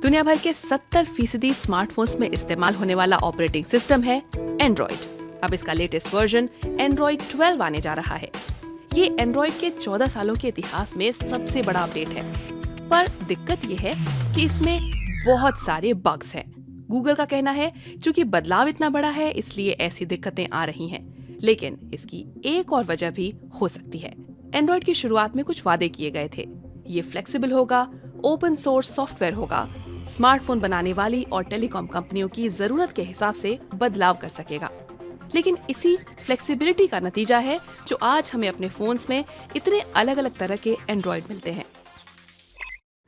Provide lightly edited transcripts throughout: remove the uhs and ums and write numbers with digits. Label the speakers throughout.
Speaker 1: दुनिया भर के 70% स्मार्टफोन्स में इस्तेमाल होने वाला ऑपरेटिंग सिस्टम है एंड्रॉइड। अब इसका लेटेस्ट वर्जन एंड्रॉइड 12 आने जा रहा है। ये एंड्रॉइड के 14 सालों के इतिहास में सबसे बड़ा अपडेट है, पर दिक्कत ये है कि इसमें बहुत सारे बग्स हैं। गूगल का कहना है चूंकि बदलाव इतना बड़ा है इसलिए ऐसी दिक्कतें आ रही हैं, लेकिन इसकी एक और वजह भी हो सकती है। एंड्रॉइड की शुरुआत में कुछ वादे किए गए थे। ये फ्लेक्सिबल होगा, ओपन सोर्स सॉफ्टवेयर होगा, स्मार्टफोन बनाने वाली और टेलीकॉम कंपनियों की जरूरत के हिसाब से बदलाव कर सकेगा। लेकिन इसी फ्लेक्सिबिलिटी का नतीजा है जो आज हमें अपने फोन्स में इतने अलग अलग तरह के एंड्रॉइड मिलते हैं।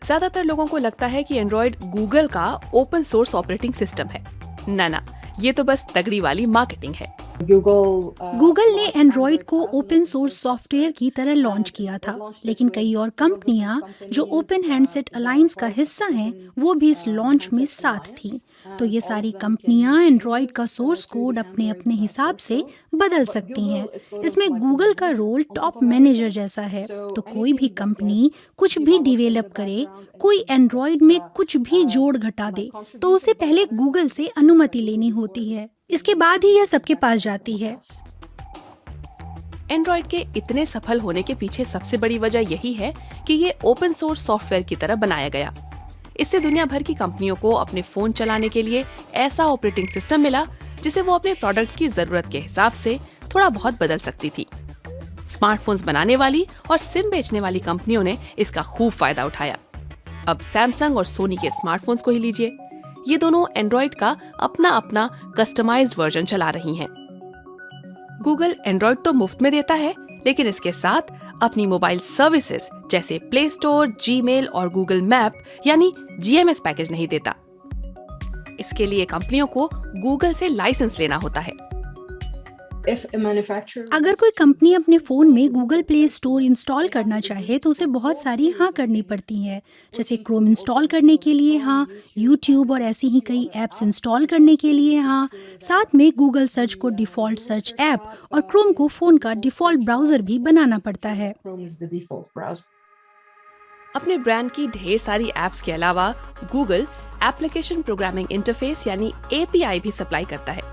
Speaker 1: ज्यादातर लोगों को लगता है कि एंड्रॉइड गूगल का ओपन सोर्स ऑपरेटिंग सिस्टम है। ना, ये तो बस तगड़ी वाली मार्केटिंग है।
Speaker 2: गूगल ने एंड्रॉइड को ओपन सोर्स सॉफ्टवेयर की तरह लॉन्च किया था, लेकिन कई और कंपनियां जो ओपन हैंडसेट अलायंस का हिस्सा हैं, वो भी इस लॉन्च में साथ थी। तो ये सारी कंपनियां एंड्रॉइड का सोर्स कोड अपने अपने हिसाब से बदल सकती हैं। इसमें गूगल का रोल टॉप मैनेजर जैसा है। तो कोई भी कंपनी कुछ भी डिवेलप करे, कोई एंड्रॉइड में कुछ भी जोड़ घटा दे, तो उसे पहले गूगल से अनुमति लेनी होती है। इसके बाद ही यह सबके पास जाती है।
Speaker 1: एंड्रॉइड के इतने सफल होने के पीछे सबसे बड़ी वजह यही है कि ये ओपन सोर्स सॉफ्टवेयर की तरह बनाया गया। इससे दुनिया भर की कंपनियों को अपने फोन चलाने के लिए ऐसा ऑपरेटिंग सिस्टम मिला जिसे वो अपने प्रोडक्ट की जरूरत के हिसाब से थोड़ा बहुत बदल सकती थी। स्मार्टफोन्स बनाने वाली और सिम बेचने वाली कंपनियों ने इसका खूब फायदा उठाया। अब सैमसंग और सोनी के स्मार्टफोन्स को ही लीजिए, ये दोनों एंड्रॉइड का अपना अपना कस्टमाइज्ड वर्जन चला रही हैं। गूगल एंड्रॉइड तो मुफ्त में देता है, लेकिन इसके साथ अपनी मोबाइल सर्विसेज जैसे प्ले स्टोर, जीमेल और गूगल मैप यानी जीएमएस पैकेज नहीं देता। इसके लिए कंपनियों को गूगल से लाइसेंस लेना होता है।
Speaker 2: अगर कोई कंपनी अपने फोन में गूगल प्ले स्टोर इंस्टॉल करना चाहे तो उसे बहुत सारी हाँ करनी पड़ती है, जैसे क्रोम इंस्टॉल करने के लिए हाँ, यूट्यूब और ऐसी ही कई ऐप्स इंस्टॉल करने के लिए हाँ, साथ में गूगल सर्च को डिफॉल्ट सर्च ऐप और क्रोम को फोन का डिफॉल्ट ब्राउजर भी बनाना पड़ता है।
Speaker 1: अपने ब्रांड की ढेर सारी एप्स के अलावा गूगल एप्लीकेशन प्रोग्रामिंग इंटरफेस यानी एपीआई भी सप्लाई करता है।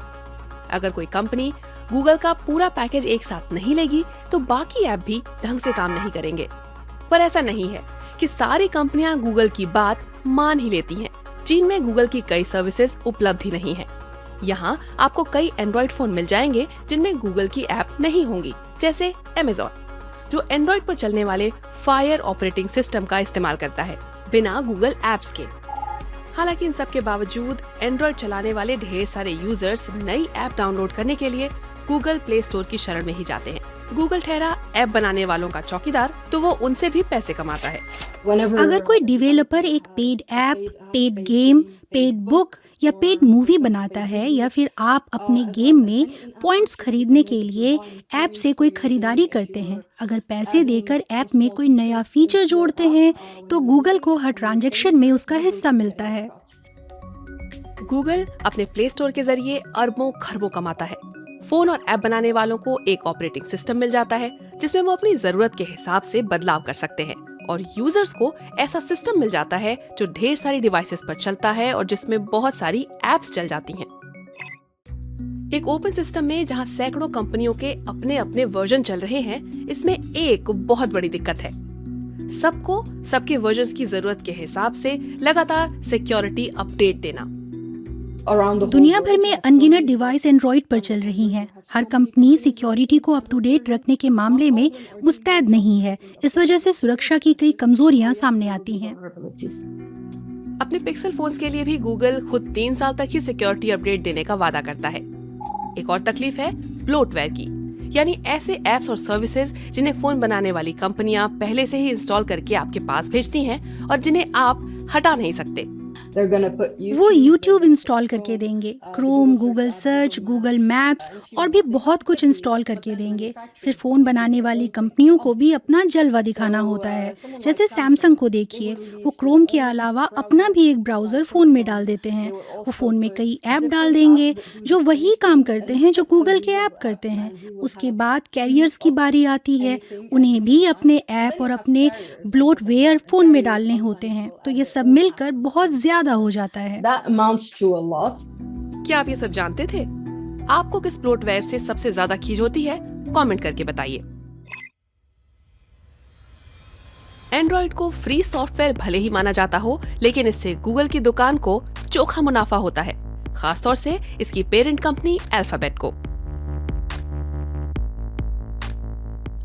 Speaker 1: अगर कोई कंपनी गूगल का पूरा पैकेज एक साथ नहीं लेगी तो बाकी ऐप भी ढंग से काम नहीं करेंगे। पर ऐसा नहीं है कि सारी कंपनियां गूगल की बात मान ही लेती हैं। चीन में गूगल की कई सर्विसेज उपलब्ध ही नहीं है। यहाँ आपको कई एंड्रॉइड फोन मिल जाएंगे जिनमें गूगल की ऐप नहीं होंगी, जैसे Amazon, जो एंड्रॉइड पर चलने वाले फायर ऑपरेटिंग सिस्टम का इस्तेमाल करता है बिना गूगल एप्स के। हालांकि इन सब के बावजूद एंड्रॉइड चलाने वाले ढेर सारे यूजर्स नई ऐप डाउनलोड करने के लिए गूगल प्ले स्टोर की शरण में ही जाते हैं। गूगल ठहरा ऐप बनाने वालों का चौकीदार, तो वो उनसे भी पैसे कमाता है।
Speaker 2: अगर कोई डिवेलपर एक paid app, paid game, paid book या पेड मूवी बनाता है, या फिर आप अपने गेम में पॉइंट्स खरीदने के लिए ऐप से कोई खरीदारी करते हैं, अगर पैसे देकर ऐप में कोई नया फीचर जोड़ते हैं तो गूगल को हर ट्रांजैक्शन में उसका हिस्सा मिलता है।
Speaker 1: गूगल अपने प्ले स्टोर के जरिए अरबों खरबों कमाता है। फोन और ऐप बनाने वालों को एक ऑपरेटिंग सिस्टम मिल जाता है जिसमें वो अपनी जरूरत के हिसाब से बदलाव कर सकते हैं, और यूजर्स को ऐसा सिस्टम मिल जाता है जो ढेर सारी डिवाइसेस पर चलता है और जिसमें बहुत सारी ऐप्स चल जाती हैं। एक ओपन सिस्टम में जहां सैकड़ों कंपनियों के अपने अपने वर्जन चल रहे हैं, इसमें एक बहुत बड़ी दिक्कत है। सबको सबके वर्जन्स की जरूरत के हिसाब से लगातार सिक्योरिटी अपडेट देना।
Speaker 2: दुनिया भर में अनगिनत डिवाइस एंड्रॉइड पर चल रही हैं। हर कंपनी सिक्योरिटी को अप टू डेट रखने के मामले में मुस्तैद नहीं है। इस वजह से सुरक्षा की कई कमजोरियां सामने आती हैं।
Speaker 1: अपने पिक्सल फोन्स के लिए भी गूगल खुद 3 साल तक ही सिक्योरिटी अपडेट देने का वादा करता है। एक और तकलीफ है ब्लोटवेयर की, यानी ऐसे ऐप्स और सर्विसेज जिन्हें फोन बनाने वाली कंपनियां पहले से ही इंस्टॉल करके आपके पास भेजती हैं और जिन्हें आप हटा नहीं सकते।
Speaker 2: वो YouTube इंस्टॉल करके देंगे, Chrome, Google search, Google maps और भी बहुत कुछ इंस्टॉल करके देंगे। फिर फ़ोन बनाने वाली कंपनियों को भी अपना जलवा दिखाना होता है। जैसे सैमसंग को देखिए, वो क्रोम के अलावा अपना भी एक ब्राउज़र फ़ोन में डाल देते हैं। वो फ़ोन में कई ऐप डाल देंगे जो वही काम करते हैं जो गूगल के ऐप करते हैं। उसके बाद कैरियर्स की बारी आती है, उन्हें भी अपने ऐप और अपने ब्लोटवेयर फ़ोन में डालने होते हैं। तो ये सब मिलकर बहुत ज़्यादा ज्यादा हो जाता है।
Speaker 3: That amounts to a lot.
Speaker 1: क्या आप ये सब जानते थे? आपको किस ब्लोटवेयर से सबसे ज्यादा खीज होती है? कमेंट करके बताइए। एंड्रॉइड को फ्री सॉफ्टवेयर भले ही माना जाता हो, लेकिन इससे गूगल की दुकान को चोखा मुनाफा होता है, खासतौर से इसकी पेरेंट कंपनी अल्फाबेट को।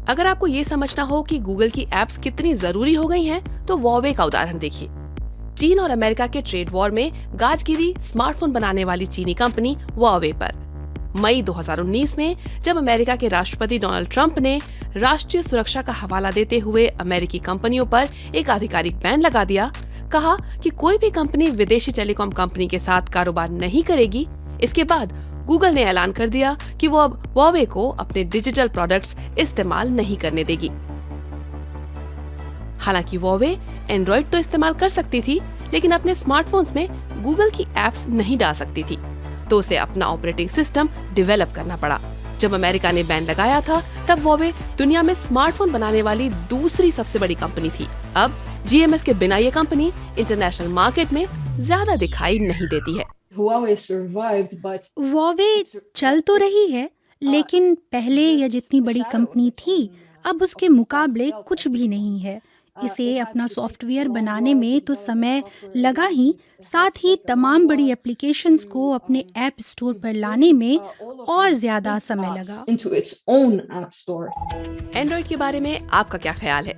Speaker 1: अगर आपको ये समझना हो कि गूगल की एप्स कितनी जरूरी हो गई हैं, तो हुआवे का उदाहरण देखिए। चीन और अमेरिका के ट्रेड वॉर में गाजगिरी स्मार्टफोन बनाने वाली चीनी कंपनी हुआवे पर मई 2019 में जब अमेरिका के राष्ट्रपति डोनाल्ड ट्रंप ने राष्ट्रीय सुरक्षा का हवाला देते हुए अमेरिकी कंपनियों पर एक आधिकारिक बैन लगा दिया, कहा कि कोई भी कंपनी विदेशी टेलीकॉम कंपनी के साथ कारोबार नहीं करेगी। इसके बाद गूगल ने ऐलान कर दिया कि वो अब हुआवे को अपने डिजिटल प्रोडक्ट्स इस्तेमाल नहीं करने देगी। हालांकि हुआवे एंड्रॉइड तो इस्तेमाल कर सकती थी, लेकिन अपने स्मार्टफोन्स में गूगल की एप्स नहीं डाल सकती थी, तो उसे अपना ऑपरेटिंग सिस्टम डेवलप करना पड़ा। जब अमेरिका ने बैन लगाया था, तब हुआवे दुनिया में स्मार्टफोन बनाने वाली दूसरी सबसे बड़ी कंपनी थी। अब जीएमएस के बिना ये कंपनी इंटरनेशनल मार्केट में ज्यादा दिखाई नहीं देती है।
Speaker 3: Huawei survived, but
Speaker 2: हुआवे चल तो रही है, लेकिन पहले यह जितनी बड़ी कंपनी थी, अब उसके मुकाबले कुछ भी नहीं है। इसे अपना सॉफ्टवेयर बनाने में तो समय लगा ही, साथ ही तमाम बड़ी एप्लीकेशंस को अपने ऐप स्टोर पर लाने में और ज्यादा समय लगा।
Speaker 3: into its own app store.
Speaker 1: Android के बारे में आपका क्या ख्याल है?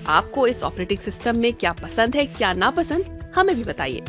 Speaker 1: आपको इस ऑपरेटिंग सिस्टम में क्या पसंद है, क्या नापसंद, हमें भी बताइए।